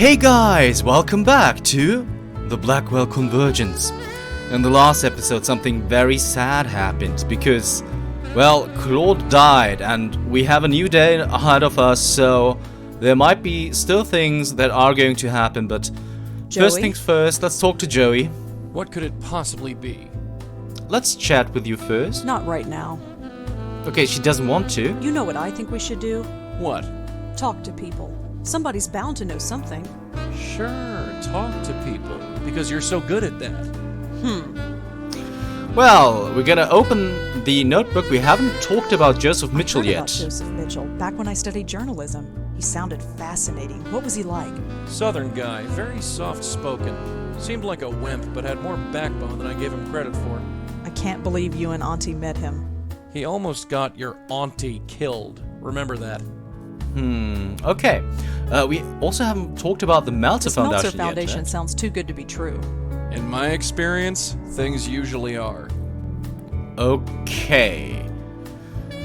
Hey guys, welcome back to the Blackwell Convergence. In the last episode something very sad happened because, well, Claude died and we have a new day ahead of us, so there might be still things that are going to happen, but first things first, let's talk to Joey. What could it possibly be? Let's chat with you first. Not right now. Okay, she doesn't want to. You know what I think we should do? What? Talk to people. Somebody's bound to know something. Sure, talk to people, because you're so good at that. Well, we're gonna open the notebook. We haven't talked about Joseph Mitchell yet. About Joseph Mitchell. Back when I studied journalism, he sounded fascinating. What was he like? Southern guy, very soft-spoken. Seemed like a wimp, but had more backbone than I gave him credit for. I can't believe you and Auntie met him. He almost got your auntie killed. Remember that. Okay. We also haven't talked about the Meltzer Foundation Meltzer Foundation yet. sounds too good to be true. In my experience, things usually are. Okay.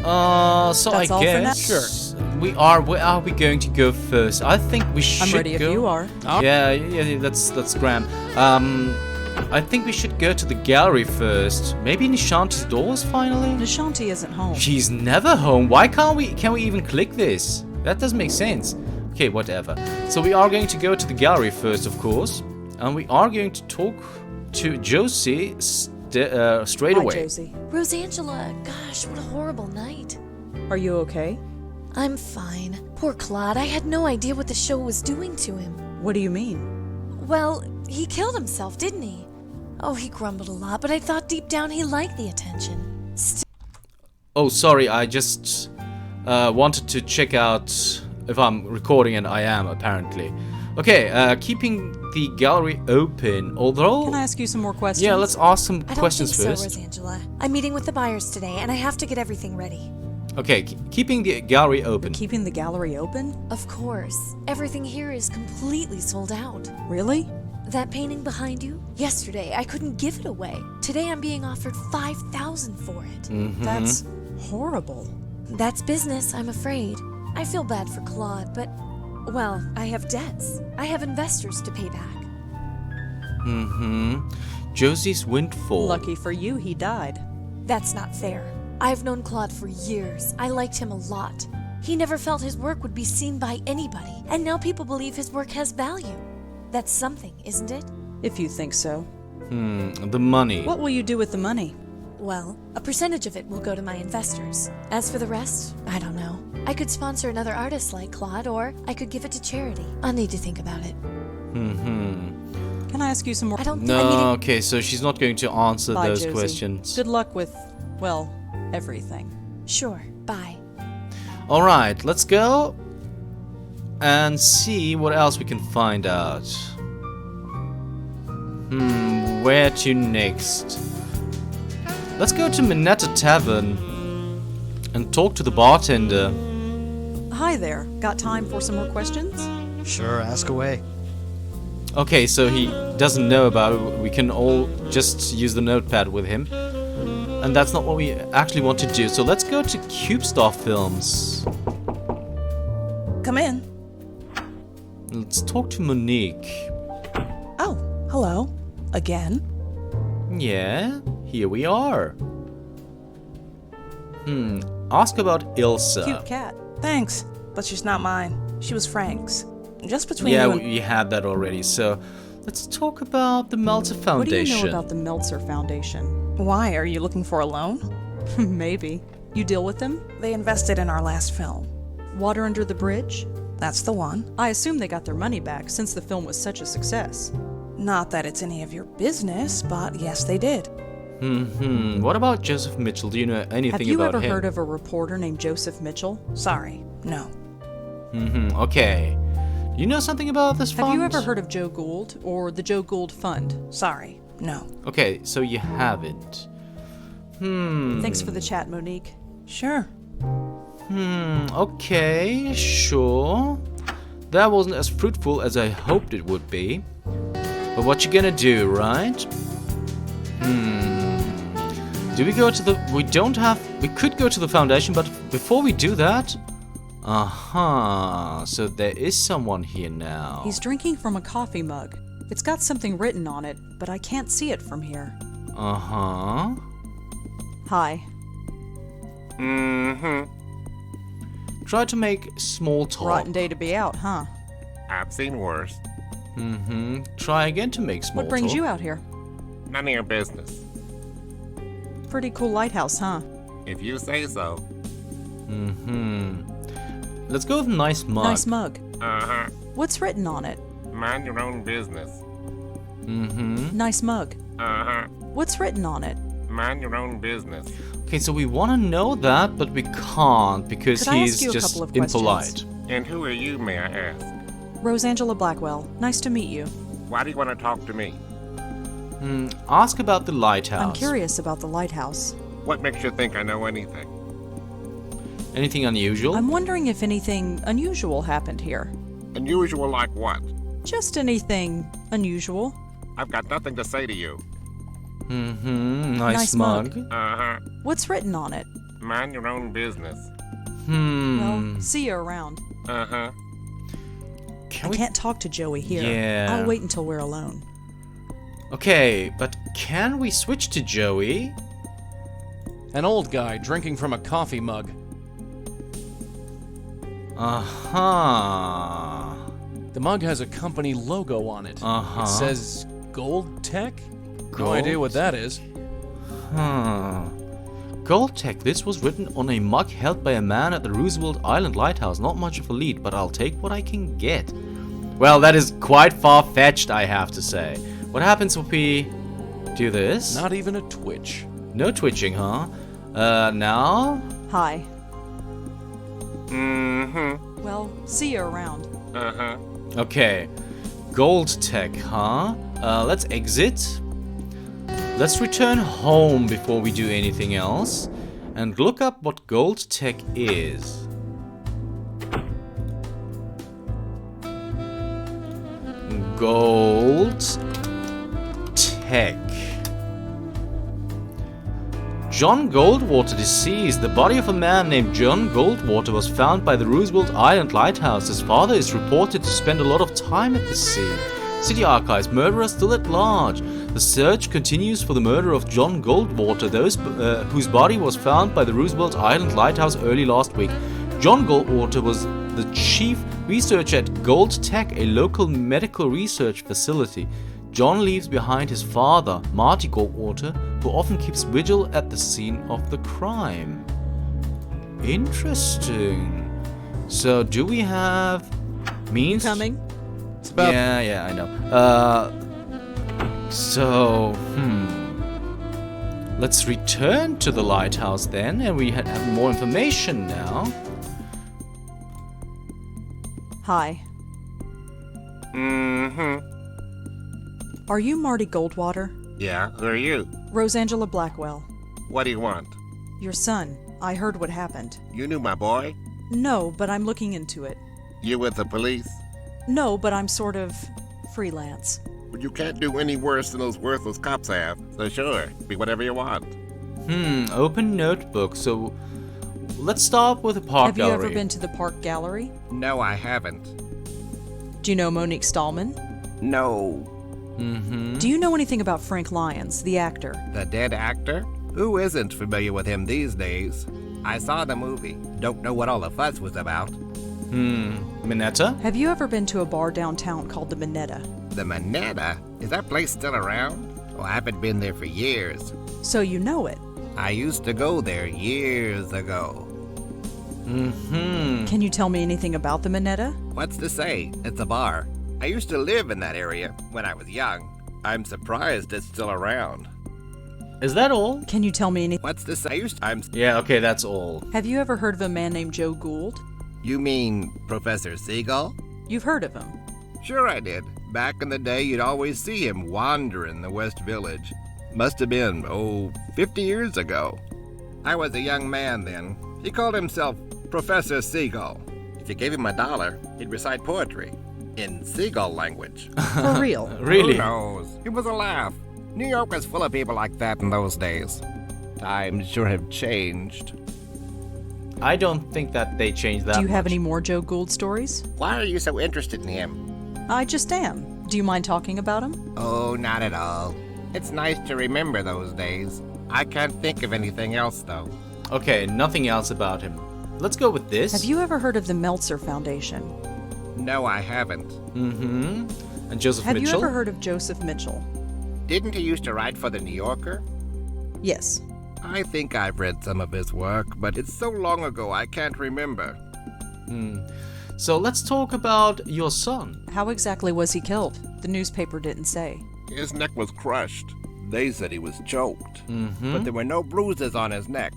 So That's all I for now? guess Sure. where are we going to go first? I think we should I'm ready go. if you are. Yeah, that's grand. I think we should go to the gallery first. Maybe Nishanti's doors finally? Nishanti isn't home. She's never home. Why can't we even click this? That doesn't make sense. Okay, whatever. So we are going to go to the gallery first, of course. And we are going to talk to Josie straight Hi, away. Josie. Rosangela, gosh, what a horrible night. Are you okay? I'm fine. Poor Claude, I had no idea what the show was doing to him. What do you mean? Well, he killed himself, didn't he? Oh, he grumbled a lot, but I thought deep down he liked the attention. Oh, sorry, I just wanted to check out if I'm recording, and I am, apparently. Okay, keeping the gallery open, although... Can I ask you some more questions? Yeah, let's ask some I don't questions think first. so, Rosangela. I'm meeting with the buyers today, and I have to get everything ready. Okay, keeping the gallery open. Keeping the gallery open? Of course. Everything here is completely sold out. Really? That painting behind you? Yesterday, I couldn't give it away. Today, I'm being offered $5,000 for it. That's horrible. That's business, I'm afraid. I feel bad for Claude, but, well, I have debts. I have investors to pay back. Josie's windfall. Lucky for you, he died. That's not fair. I've known Claude for years. I liked him a lot. He never felt his work would be seen by anybody, and now people believe his work has value. That's something, isn't it? If you think so. The money. What will you do with the money? Well, a percentage of it will go to my investors. As for the rest, I don't know. I could sponsor another artist like Claude, or I could give it to charity. I'll need to think about it. Can I ask you some more? I don't think No, okay, so she's not going to answer Bye, those Josie. questions. Good luck with, well, everything. Sure, bye. Alright, let's go and see what else we can find out. Where to next? Let's go to Minetta Tavern and talk to the bartender. Hi there. Got time for some more questions? Sure, ask away. Okay, so he doesn't know about it. We can all just use the notepad with him. And that's not what we actually want to do. So let's go to CubeStar Films. Come in. Let's talk to Monique. Oh, hello. Again? Yeah, here we are. Ask about Ilsa. Cute cat. Thanks, but she's not mine. She was Frank's. Just between Yeah, you and... we had that already. So let's talk about the Meltzer Foundation. What do you know about the Meltzer Foundation? Why, are you looking for a loan? Maybe. You deal with them? They invested in our last film. Water Under the Bridge? That's the one. I assume they got their money back since the film was such a success. Not that it's any of your business, but yes, they did. What about Joseph Mitchell? Do you know anything Have you about ever him? heard of a reporter named Joseph Mitchell? Sorry, no. Okay. You know something about this fund? Have you ever heard of Joe Gould or the Joe Gould Fund? Sorry, no. Okay, so you haven't. Thanks for the chat, Monique. Sure. Okay, sure. That wasn't as fruitful as I hoped it would be. But what you gonna do, right? Do we go to the... We could go to the foundation, but before we do that, Uh-huh. So there is someone here now. He's drinking from a coffee mug. It's got something written on it, but I can't see it from here. Uh-huh. Hi. Mm-hmm. Try to make small talk. Rotten day to be out, huh? I've seen worse. Mm-hmm. Try again to make small talk. What brings you out here? None of your business. Pretty cool lighthouse, huh? If you say so. Mm-hmm. Let's go with nice mug. Nice mug. Uh-huh. What's written on it? Mind your own business. Mm-hmm. Nice mug. Uh-huh. What's written on it? Mind your own business. Okay, so we want to know that, but we can't because Could I ask he's you a just couple of impolite. And who are you, may I ask? Rosangela Blackwell. Nice to meet you. Why do you want to talk to me? Ask about the lighthouse. I'm curious about the lighthouse. What makes you think I know anything? Anything unusual? I'm wondering if anything unusual happened here. Unusual like what? Just anything unusual. I've got nothing to say to you. Mm-hmm. Nice mug. Uh-huh. What's written on it? Mind your own business. Well, see you around. Uh-huh. Can I we... can't talk to Joey here. Yeah. I'll wait until we're alone. Okay, but can we switch to Joey? An old guy drinking from a coffee mug. Uh-huh. The mug has a company logo on it. Uh-huh. It says Gold Tech? No Gold? idea what that is. Huh. Gold Tech. This was written on a mug held by a man at the Roosevelt Island Lighthouse. Not much of a lead, but I'll take what I can get. Well, that is quite far-fetched, I have to say. What happens if we do this? Not even a twitch. No twitching, huh? Now? Hi. Mm-hmm. Well, see you around. Uh-huh. Okay. Gold Tech, huh? Let's exit. Let's return home before we do anything else. And look up what Gold Tech is. Gold Tech. John Goldwater deceased. The body of a man named John Goldwater was found by the Roosevelt Island Lighthouse. His father is reported to spend a lot of time at the scene. City Archives, murderer still at large. The search continues for the murder of John Goldwater, whose body was found by the Roosevelt Island Lighthouse early last week. John Goldwater was the chief researcher at Gold Tech, a local medical research facility. John leaves behind his father, Marty Goldwater, who often keeps vigil at the scene of the crime. Interesting. So, do we have means? Coming? It's about Yeah, I know. Let's return to the lighthouse then, and we have more information now. Hi. Mm-hmm. Are you Marty Goldwater? Yeah, who are you? Rosangela Blackwell. What do you want? Your son. I heard what happened. You knew my boy? No, but I'm looking into it. You with the police? No, but I'm sort of freelance. But you can't do any worse than those worthless cops have. So sure, be whatever you want. Open notebook. So, let's start with the park Have you gallery. ever been to the park gallery? No, I haven't. Do you know Monique Stallman? No. Do you know anything about Frank Lyons, the actor? The dead actor? Who isn't familiar with him these days? I saw the movie. Don't know what all the fuss was about. Minetta? Have you ever been to a bar downtown called the Minetta? The Minetta? Is that place still around? Oh, I haven't been there for years. So you know it. I used to go there years ago. Can you tell me anything about the Minetta? What's to say? It's a bar. I used to live in that area when I was young. I'm surprised it's still around. Is that all? Can you tell me anything? What's to say? I'm. Yeah, okay, that's all. Have you ever heard of a man named Joe Gould? You mean Professor Seagull? You've heard of him. Sure I did. Back in the day, you'd always see him wandering the West Village. Must have been, 50 years ago. I was a young man then. He called himself Professor Seagull. If you gave him $1, he'd recite poetry in seagull language. For real. Really? Who knows? It was a laugh. New York was full of people like that in those days. Times sure have changed. I don't think that they changed that Do you have much. any more Joe Gould stories? Why are you so interested in him? I just am. Do you mind talking about him? Oh, not at all. It's nice to remember those days. I can't think of anything else, though. Okay, nothing else about him. Let's go with this. Have you ever heard of the Meltzer Foundation? No, I haven't. Mm-hmm. And Joseph Have Mitchell? you ever heard of Joseph Mitchell? Didn't he used to write for the New Yorker? Yes. I think I've read some of his work, but it's so long ago I can't remember. So let's talk about your son. How exactly was he killed? The newspaper didn't say. His neck was crushed. They said he was choked. Mm-hmm. But there were no bruises on his neck.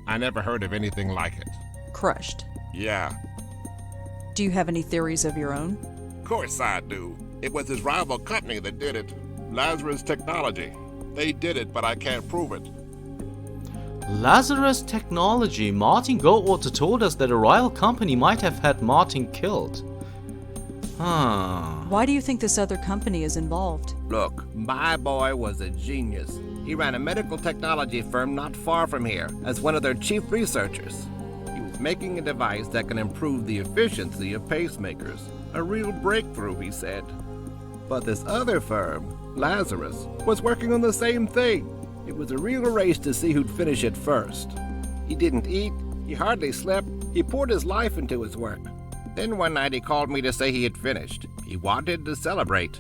I never heard of anything like it. Crushed. Yeah, Do you have any theories of your own? of course I do. It was his rival company that did it. Lazarus Technology. They did it, but I can't prove it. Lazarus Technology. Martin Goldwater told us that a rival company might have had Martin killed. Why do you think this other company is involved? Look, my boy was a genius. He ran a medical technology firm not far from here as one of their chief researchers. He was making a device that can improve the efficiency of pacemakers. A real breakthrough, he said. But this other firm, Lazarus, was working on the same thing. It was a real race to see who'd finish it first. He didn't eat, he hardly slept, he poured his life into his work. Then one night he called me to say he had finished. He wanted to celebrate.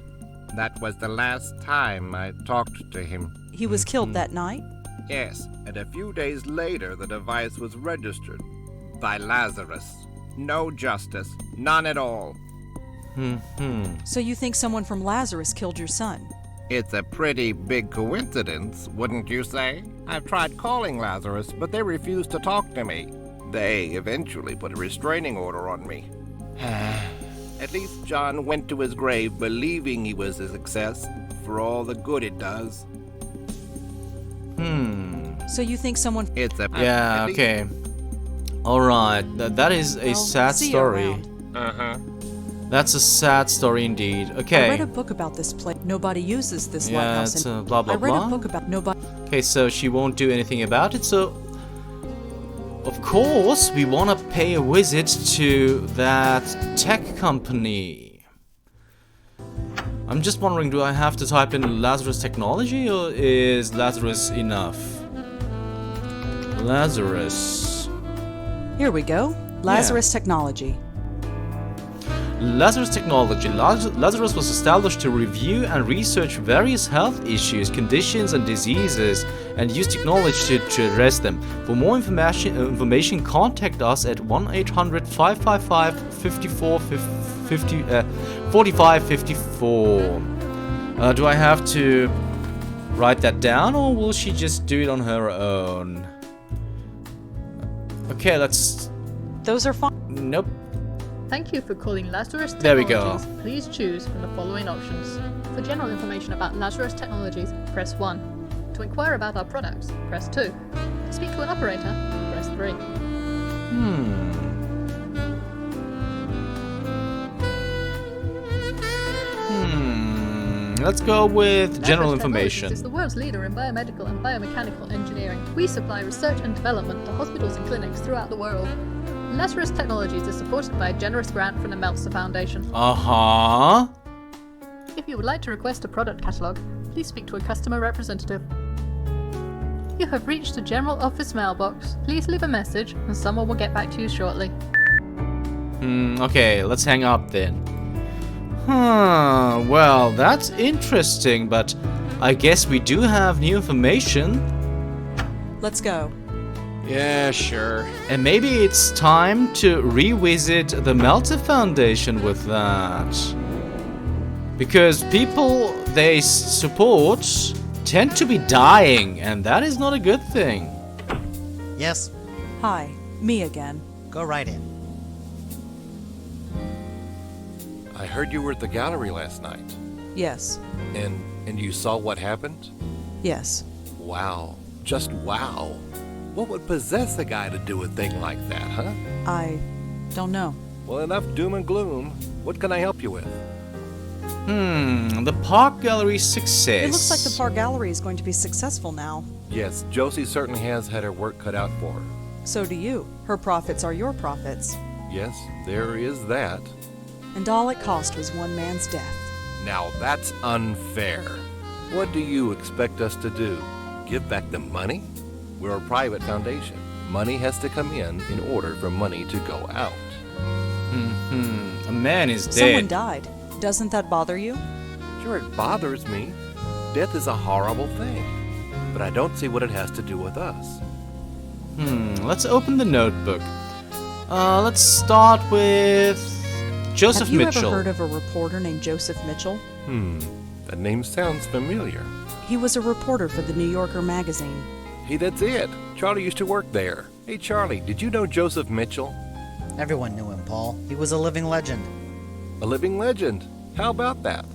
That was the last time I talked to him. He was killed that night? Yes, and a few days later the device was registered by Lazarus. No justice, none at all. So you think someone from Lazarus killed your son? It's a pretty big coincidence, wouldn't you say? I've tried calling Lazarus, but they refused to talk to me. They eventually put a restraining order on me. At least John went to his grave believing he was a success, for all the good it does. So you think someone... It's a... Yeah, at least- okay. Alright, that is a Well, sad see you story. around. Uh-huh. That's a sad story indeed. I Okay. read a book about this place. Nobody uses this Yeah, lighthouse. it's and blah blah I read blah. a book about nobody... Okay, so she won't do anything about it, so... Of course, we want to pay a visit to that tech company. I'm just wondering, do I have to type in Lazarus Technology, or is Lazarus enough? Lazarus. Here we go. Lazarus Technology. Lazarus Technology. Lazarus was established to review and research various health issues, conditions, and diseases, and use technology to address them. For more information, contact us at 1-800-555-4554. Do I have to write that down, or will she just do it on her own? Okay, let's... Those are fine. Nope. Thank you for calling Lazarus There we Technologies. go. Please choose from the following options. For general information about Lazarus Technologies, press 1. To inquire about our products, press 2. To speak to an operator, press 3. Let's go with general Lazarus Technologies information. is the world's leader in biomedical and biomechanical engineering. We supply research and development to hospitals and clinics throughout the world. Lazarus Technologies is supported by a generous grant from the Meltzer Foundation. Uh-huh. If you would like to request a product catalogue, please speak to a customer representative. You have reached the General Office mailbox. Please leave a message and someone will get back to you shortly. Okay, let's hang up then. Well, that's interesting, but I guess we do have new information. Let's go. Yeah, sure. And maybe it's time to revisit the Meltzer Foundation with that. Because people they support tend to be dying, and that is not a good thing. Yes, Hi, me again. go right in. I heard you were at the gallery last night, Yes. and you saw what happened? Yes. Wow. Just wow. What would possess a guy to do a thing like that, huh? I don't know. Well, enough doom and gloom. What can I help you with? The Park Gallery's success. It looks like the Park Gallery is going to be successful now. Yes, Josie certainly has had her work cut out for her. So do you. Her profits are your profits. Yes, there is that. And all it cost was one man's death. Now that's unfair. What do you expect us to do? Give back the money? We're a private foundation. Money has to come in order for money to go out. A man is dead. Someone died. Doesn't that bother you? Sure, it bothers me. Death is a horrible thing. But I don't see what it has to do with us. Let's open the notebook. Let's start with Joseph Have you Mitchell. ever heard of a reporter named Joseph Mitchell? That name sounds familiar. He was a reporter for the New Yorker magazine. Hey, that's it. Charlie used to work there. Hey, Charlie, did you know Joseph Mitchell? Everyone knew him, Paul. He was a living legend. A living legend. How about that?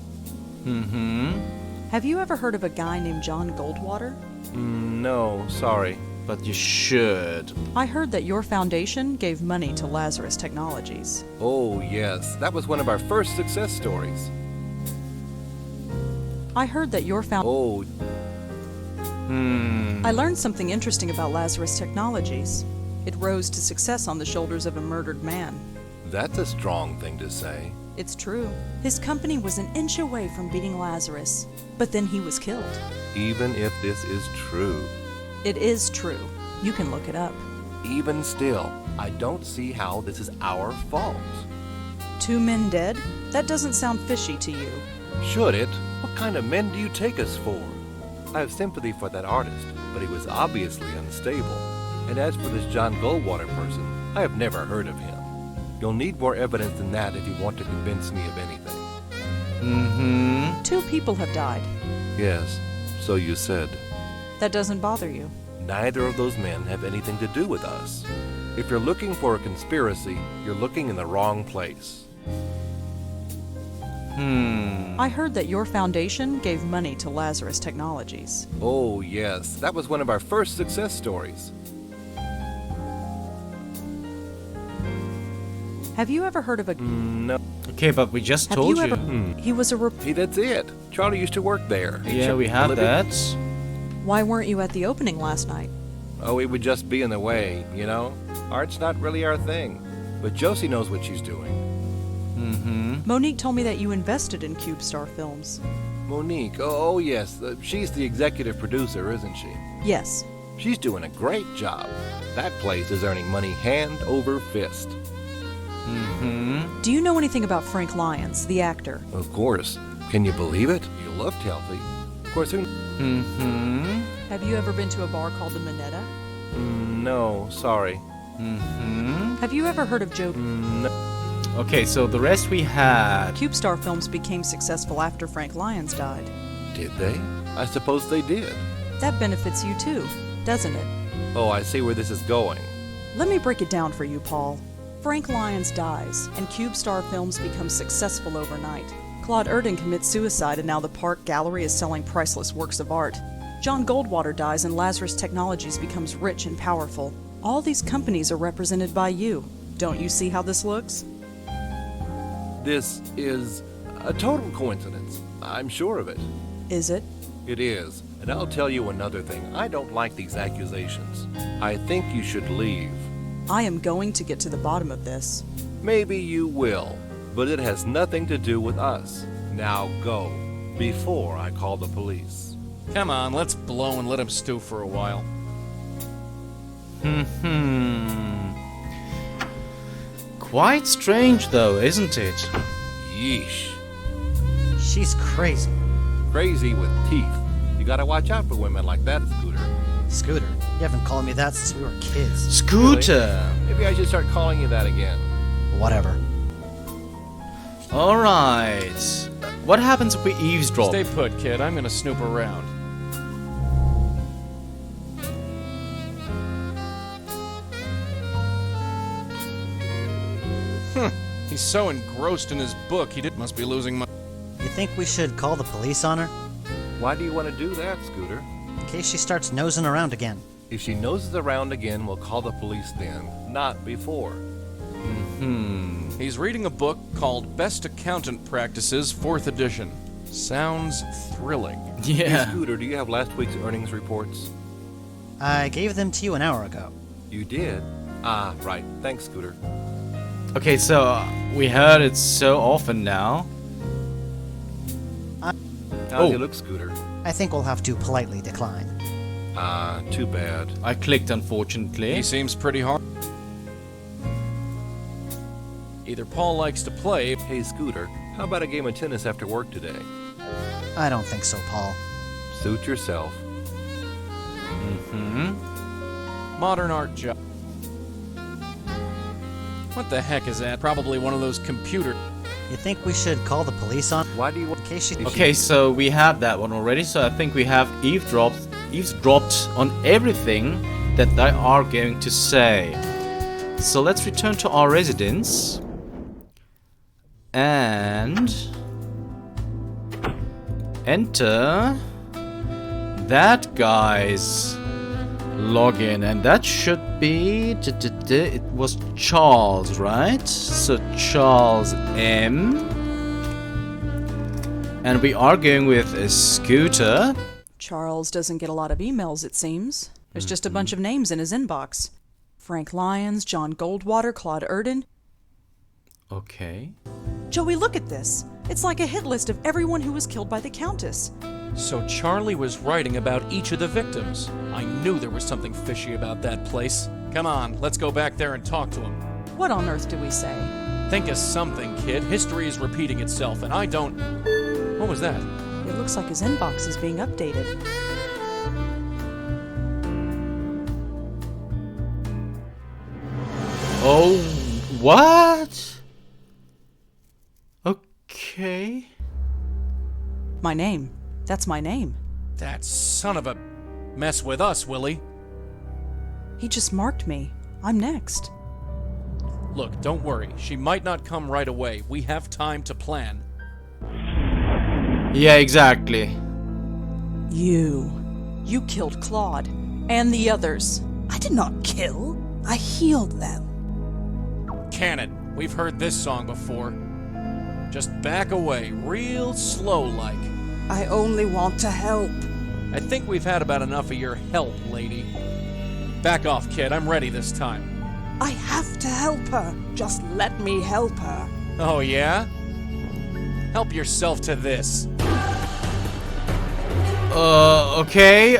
Have you ever heard of a guy named John Goldwater? No, sorry. But you should. I heard that your foundation gave money to Lazarus Technologies. Oh, yes. That was one of our first success stories. I heard that your Oh, I learned something interesting about Lazarus Technologies. It rose to success on the shoulders of a murdered man. that's a strong thing to say. It's true. His company was an inch away from beating Lazarus, but then he was killed. Even if this is true. It is true. You can look it up. Even still, I don't see how this is our fault. 2 men dead? That doesn't sound fishy to you. Should it? What kind of men do you take us for? I have sympathy for that artist, but he was obviously unstable. And as for this John Goldwater person, I have never heard of him. You'll need more evidence than that if you want to convince me of anything. 2 people have died. Yes, so you said. That doesn't bother you. Neither of those men have anything to do with us. If you're looking for a conspiracy, you're looking in the wrong place. I heard that your foundation gave money to Lazarus Technologies. Oh, yes, that was one of our first success stories. Have you ever heard of a... No. Okay, but we just Have told you you. ever... He was a Hey, that's it. Charlie used to work there. Yeah, we had that. Why weren't you at the opening last night? Oh, it would just be in the way, you know? Art's not really our thing. But Josie knows what she's doing. Monique told me that you invested in CubeStar Films. Monique, oh yes, she's the executive producer, isn't she? Yes. She's doing a great job. That place is earning money hand over fist. Do you know anything about Frank Lyons, the actor? Of course. Can you believe it? You looked healthy. Of course, who... Have you ever been to a bar called the Minetta? No, sorry. Have you ever heard of Joe... Okay, so the rest we had. CubeStar Films became successful after Frank Lyons died. Did they? I suppose they did. That benefits you too, doesn't it? Oh, I see where this is going. Let me break it down for you, Paul. Frank Lyons dies, and CubeStar Films becomes successful overnight. Claude Erdin commits suicide, and now the Park Gallery is selling priceless works of art. John Goldwater dies, and Lazarus Technologies becomes rich and powerful. All these companies are represented by you. Don't you see how this looks? This is a total coincidence. I'm sure of it. Is it? It is. And I'll tell you another thing. I don't like these accusations. I think you should leave. I am going to get to the bottom of this. Maybe you will, but it has nothing to do with us. Now go, before I call the police. Come on, let's blow and let him stew for a while. Quite strange though, isn't it? Yeesh. She's crazy. Crazy with teeth. You gotta watch out for women like that, Scooter. Scooter, you haven't called me that since we were kids. Scooter! Maybe I should start calling you that again. Whatever. Alright. What happens if we eavesdrop? Stay put, kid. I'm gonna snoop around. He's so engrossed in his book, must be losing money. You think we should call the police on her? Why do you want to do that, Scooter? In case she starts nosing around again. If she noses around again, we'll call the police then, not before. He's reading a book called Best Accountant Practices, 4th edition. Sounds thrilling. Hey, Yeah. Scooter, do you have last week's earnings reports? I gave them to you an hour ago. You did? Ah, right. Thanks, Scooter. Okay, so we heard it so often now. How do you look, Scooter? I think we'll have to politely decline. Ah, too bad. I clicked, unfortunately. He seems pretty hard. Either Paul likes to play. Hey, Scooter, how about a game of tennis after work today? I don't think so, Paul. Suit yourself. Modern art job. What the heck is that? Probably one of those computer. You think we should call the police on? Why do you want... In case she... Okay, so we have that one already, so I think we have eavesdropped on everything that they are going to say. So let's return to our residence. And... enter... that guy's login, and that should be... it was Charles, right? So Charles M. And we are going with a Scooter. Charles doesn't get a lot of emails, it seems. There's just a bunch of names in his inbox. Frank Lyons, John Goldwater, Claude Erden. Okay. Joey, look at this. It's like a hit list of everyone who was killed by the Countess. So Charlie was writing about each of the victims. I knew there was something fishy about that place. Come on, let's go back there and talk to him. What on earth do we say? Think of something, kid. History is repeating itself, and I don't... What was that? It looks like his inbox is being updated. Oh, what? Okay. My name. That's my name. That son of a... Mess with us, Willie. He just marked me. I'm next. Look, don't worry. She might not come right away. We have time to plan. Yeah, exactly. You killed Claude. And the others. I did not kill. I healed them. Cannon, we've heard this song before. Just back away, real slow-like. I only want to help. I think we've had about enough of your help, lady. Back off, kid. I'm ready this time. I have to help her. Just let me help her. Oh, yeah? Help yourself to this. Okay.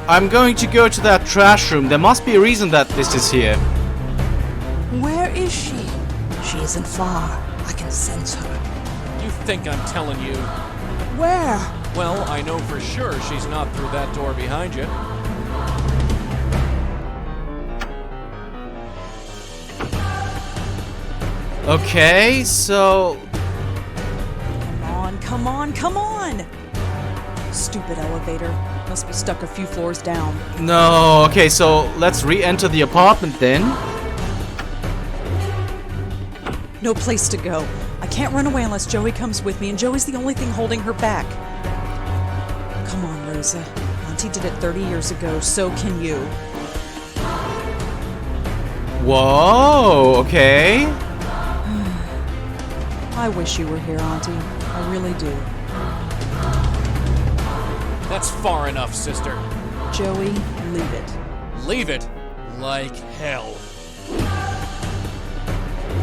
I'm going to go to that trash room. There must be a reason that this is here. Where is she? She isn't far. I can sense her. You think I'm telling you? Where? Well, I know for sure she's not through that door behind you. Okay, so... Come on, come on! Stupid elevator. Must be stuck a few floors down. No, okay, so let's re-enter the apartment then. No place to go. I can't run away unless Joey comes with me, and Joey's the only thing holding her back. Come on, Rosa. Auntie did it 30 years ago, so can you. Whoa, okay. I wish you were here, Auntie. I really do. That's far enough, sister. Joey, leave it. Leave it like hell.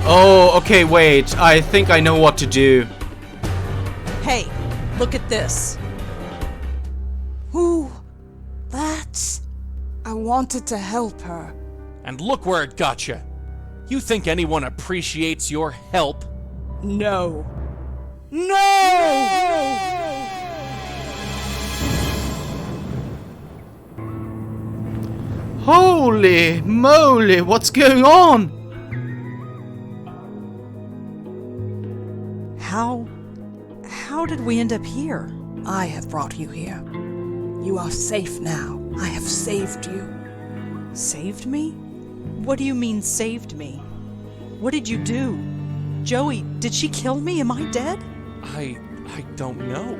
Oh, okay, wait. I think I know what to do. Hey, look at this. Who? That's... I wanted to help her. And look where it got you. You think anyone appreciates your help? No. No! Holy moly, what's going on? How did we end up here? I have brought you here. You are safe now. I have saved you. Saved me? What do you mean, saved me? What did you do? Joey, did she kill me? Am I dead? I don't know.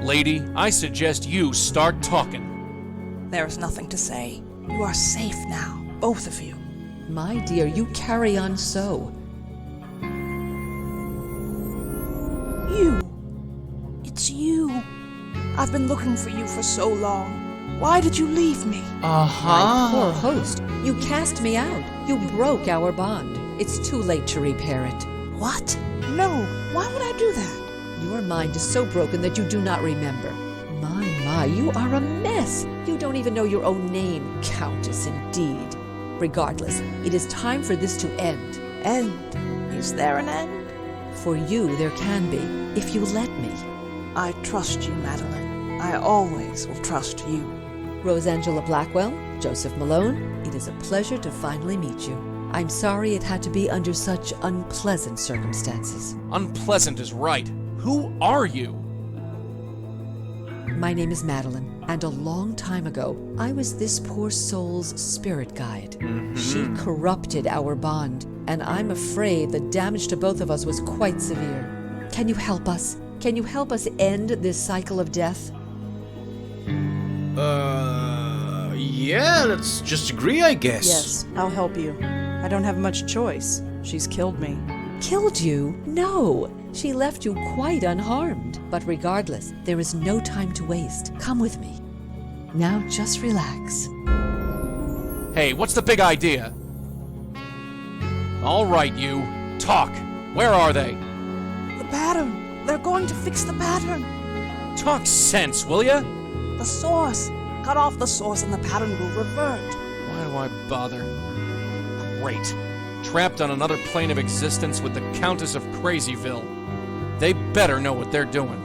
Lady, I suggest you start talking. There is nothing to say. You are safe now, both of you. My dear, you carry on so. You. It's you. I've been looking for you for so long. Why did you leave me? My poor host, you cast me out. You broke our bond. It's too late to repair it. What? No, why would I do that? Your mind is so broken that you do not remember. My, you are a mess. You don't even know your own name, Countess, indeed. Regardless, it is time for this to end. End? Is there an end? For you, there can be, if you let me. I trust you, Madeline. I always will trust you. Rosangela Blackwell, Joseph Malone, it is a pleasure to finally meet you. I'm sorry it had to be under such unpleasant circumstances. Unpleasant is right. Who are you? My name is Madeline, and a long time ago, I was this poor soul's spirit guide. She corrupted our bond, and I'm afraid the damage to both of us was quite severe. Can you help us? Can you help us end this cycle of death? Yeah, let's just agree, I guess. Yes, I'll help you. I don't have much choice. She's killed me. Killed you? No! She left you quite unharmed. But regardless, there is no time to waste. Come with me. Now just relax. Hey, what's the big idea? All right, you. Talk. Where are they? The pattern. They're going to fix the pattern. Talk sense, will ya? The source. Cut off the source and the pattern will revert. Why do I bother? Great. Trapped on another plane of existence with the Countess of Crazyville. They better know what they're doing.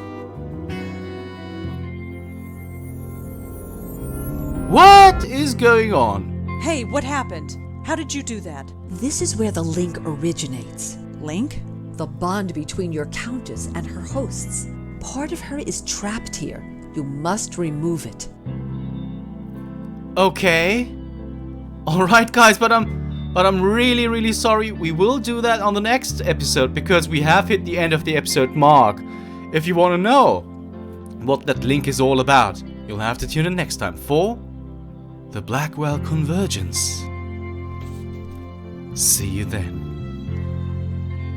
What is going on? Hey, what happened? How did you do that? This is where the link originates. Link? The bond between your Countess and her hosts. Part of her is trapped here. You must remove it. Okay. Alright guys, but I'm really, really sorry. We will do that on the next episode because we have hit the end of the episode mark. If you want to know what that link is all about, you'll have to tune in next time for the Blackwell Convergence. See you then.